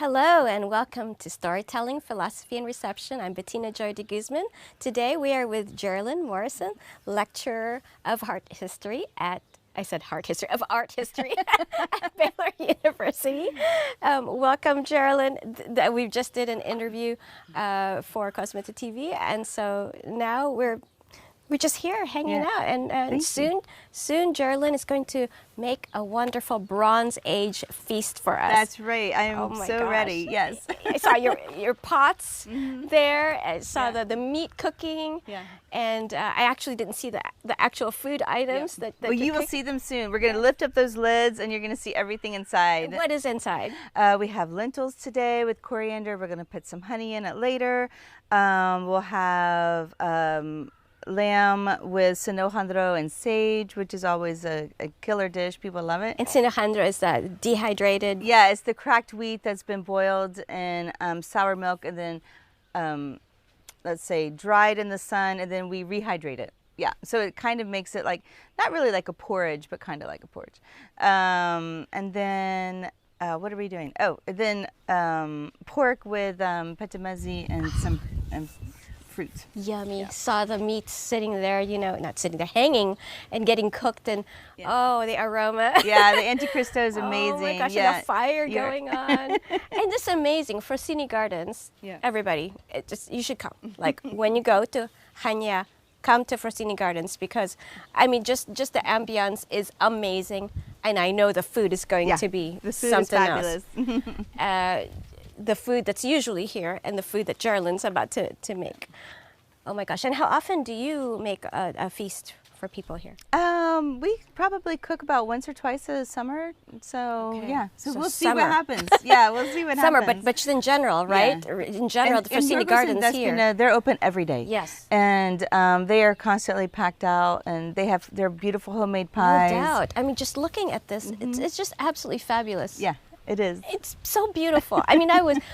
Hello and welcome to Storytelling, Philosophy and Reception. I'm Bettina Joy de Guzman. Today we are with Jerolyn Morrison, lecturer of art history at art history at Baylor University. Welcome, Jerolyn. We just did an interview for Cosmeta TV, and so now we're just here hanging out, and soon Jerolyn is going to make a wonderful Bronze Age feast for us. That's right. I am so ready. Yes. I saw your pots there. I saw the meat cooking. Yeah. And I actually didn't see the actual food items that well, you will see them soon. We're going to lift up those lids, and you're going to see everything inside. What is inside? We have lentils today with coriander. We're going to put some honey in it later. We'll have lamb with sinojandro and sage, which is always a killer dish. People love it. And sinojandro is dehydrated. Yeah, it's the cracked wheat that's been boiled in sour milk and then, let's say, dried in the sun, and then we rehydrate it. Yeah, so it kind of makes it like, not really like a porridge, but kind of like a porridge. And then, what are we doing? Oh, then pork with petimezi and some fruit. Yummy. Yeah. Saw the meat sitting there, not sitting there, hanging and getting cooked, and oh, the aroma. Yeah, the Anticristo is amazing. Oh my gosh, and the fire going on. And this is amazing. Frosini Gardens, everybody, you should come. Like when you go to Hanya, come to Frosini Gardens, because I mean just the ambiance is amazing, and I know the food is going to be something else. The food that's usually here and the food that Jerolyn's about to make. Oh my gosh. And how often do you make a feast for people here? We probably cook about once or twice a summer. So yeah. So we'll see what happens. Yeah, we'll see what happens. Summer, but in general, right? Yeah. In general, the Frosini Gardens here. They're open every day. Yes. And they are constantly packed out, and they have their beautiful homemade pies. No doubt. I mean, just looking at this, it's just absolutely fabulous. Yeah. It is. It's so beautiful. I mean,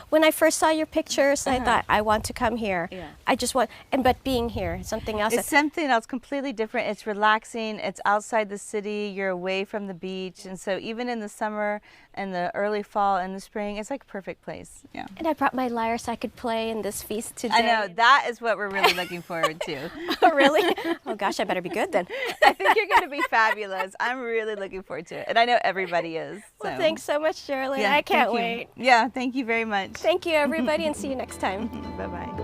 when I first saw your pictures, I thought, I want to come here. Yeah. I just want, but being here, something else. It's something else completely different. It's relaxing. It's outside the city. You're away from the beach. And so even in the summer and the early fall and the spring, it's like a perfect place. Yeah. And I brought my lyre so I could play in this feast today. I know. That is what we're really looking forward to. Oh, really? Oh, gosh, I better be good then. I think you're going to be fabulous. I'm really looking forward to it. And I know everybody is. So. Well, thanks so much, Jerolyn. Yeah, I can't wait. Yeah, thank you very much. Thank you, everybody, and see you next time. Bye-bye.